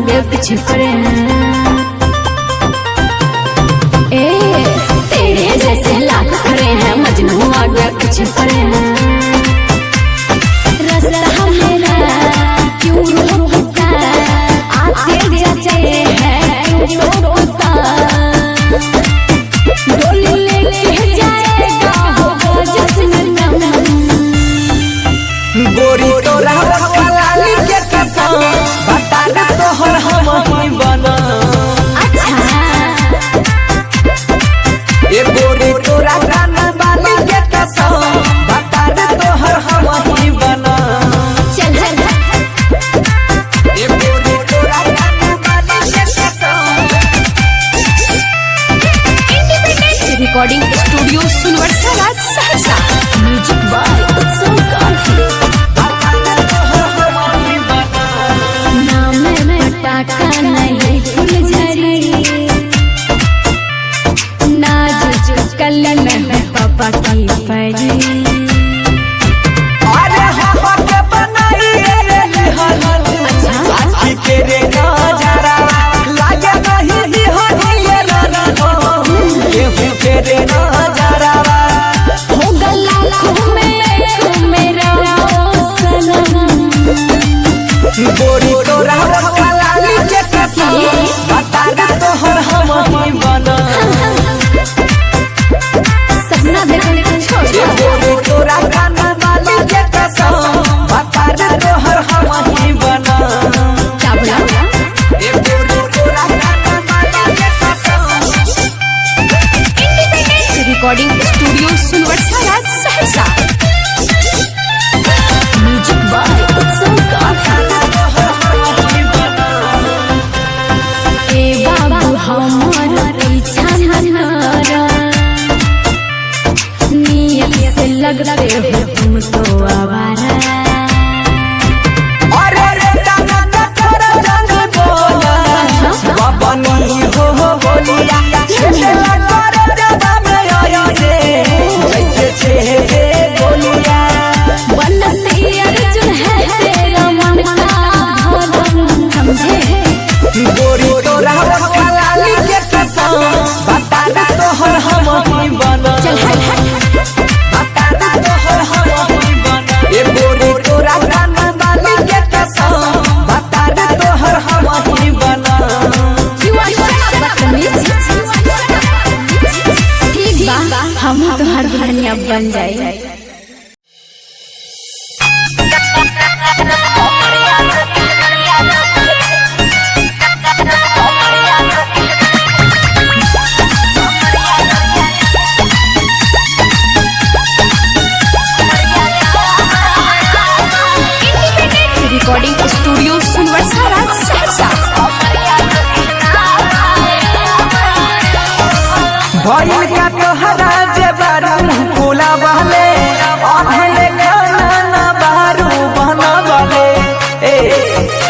आगे पीछे पड़े हैं। तेरे जैसे लाख खड़े हैं, मजनू आगे पीछे पड़े हैं। रास्ता मेरा क्यों रोकता, आगे जाते हैं क्यों रोकता। डोली लेके जाएगा होगा जिसमें गोरी तोरा लाली के कसम बता दे तोहर हम ही बना। ये गोरी तोरा गाना वाली के कसम बता दे तोहर हम ही बना। चल चल ये गोरी तोरा गाना वाली के कसम। रिकॉर्डिंग स्टूडियो सुनवर्सा राज सहरसा। Music by Utsav Gandhi. नाम पटाखा नहीं फुलझड़ी, नाजुक कलम में पापा की परी। अरे हवा के बनाई रे निहाल आज के रे नजारा लागे नहीं ही हनिए रा ये तेरे नजारा हो गला लाखों में मेरा सनम। गोरी तोरा लाली के कसम बता दे तोहर हम ही बना। सपना देखने को छोड़ ये गोरी तोरा गाना वाली के कसम बता दे तोहर हम ही बना। चाबड़ा ये गोरी तोरा गाना वाली के कसम। रिकॉर्डिंग स्टूडियो सुनवर्सा राज सहरसा। Music by Utsav Gandhi. ए बाबू हमार पीछा न करा, नियत से लगते हो तुम तो आवारा। अरे रे गाना का तोरा जान बोला बाबनी हो बोलिया छेला कर जदा में आया से जैसे छे बोलिया। बनती अर्जुन है तेरा मन का धर्म, समझे। गोरी तोरा लाली के कसम बता दे तोहर हम ही बना। चल हट बता दे तोहर हम ही बना। ये गोरी तोरा गाना वाली के कसम बता दे तोहर हम ही बना। ठीक बा, हम तुम्हार दुल्हनिया बन जाए। रिकॉर्डिंग स्टूडियो सुनवर्सा राज सहरसा। भइल का तोहरा जे बारू फूला बहले अहले खाना ना बारू बना बले। ए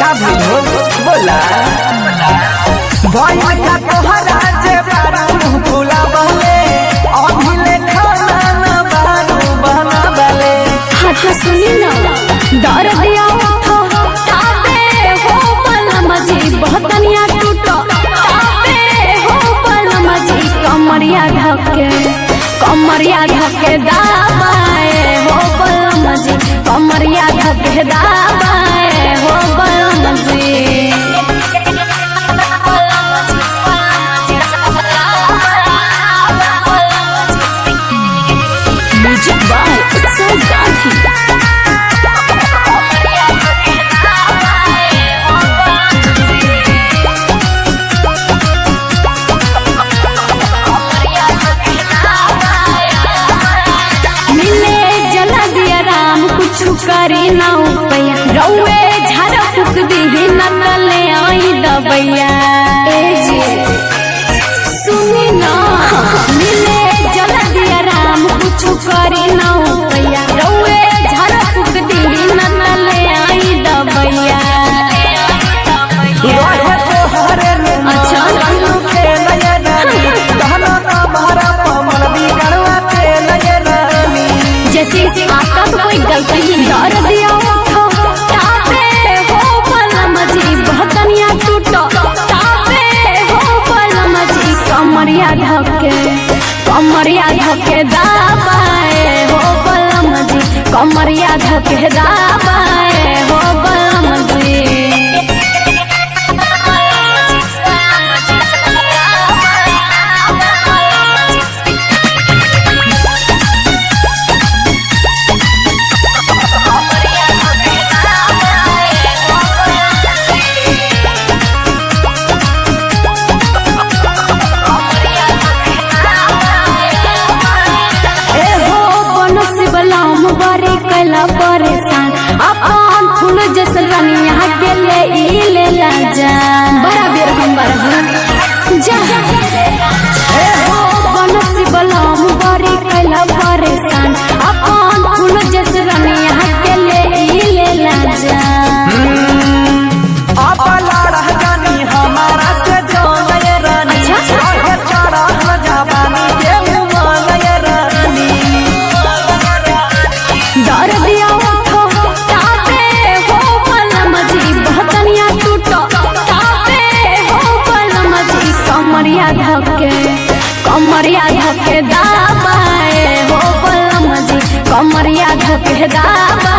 का भइल हो बोला। भइल का तोहरा जे बारू फूला बहले अहले खाना ना बारू बना बले। हाँ तो सुनी ना, डर दिया ताबे हो बलम जी, बहतनिया टूटो ताबे हो बलम जी। कमरिया धके दाबाए हो बलम जी, कमरिया धके दाबाए हो बलम जी। Music by Utsav Gandhi. मिले जला दिया राम कुछ करे ना उपैया, रउए झाड़ फूक दी न तले आई दबैया। ए जी सुनी ना, मिले जला दिया राम कुछ करे ना उपैया, रउए झाड़ फूक दी न तले आई दबैया। अच्छा जैसे आपका तो कोई गलती नहीं, डर दिया कमरिया धके दाबाए हो बलम जी कमरिया धके दाबाए हो बलम जी परेशान अपन फूल जैसे रनिया के ले ला जान बड़ा बेर हम जा बनसी बलम बड़ी कैला परेशान अपन फूल जैसे रनिया के ले ला जान अब लड़ा जानी हमारा से जोनय रानी आगे चढ़ा जवानी के उमंगय रानी डर दिया उठो तापे हो बलम जी बहतनिया टूटो तापे हो बलम जी कमरिया धके दाबाए हो बलम जी कमरिया धके दाबाए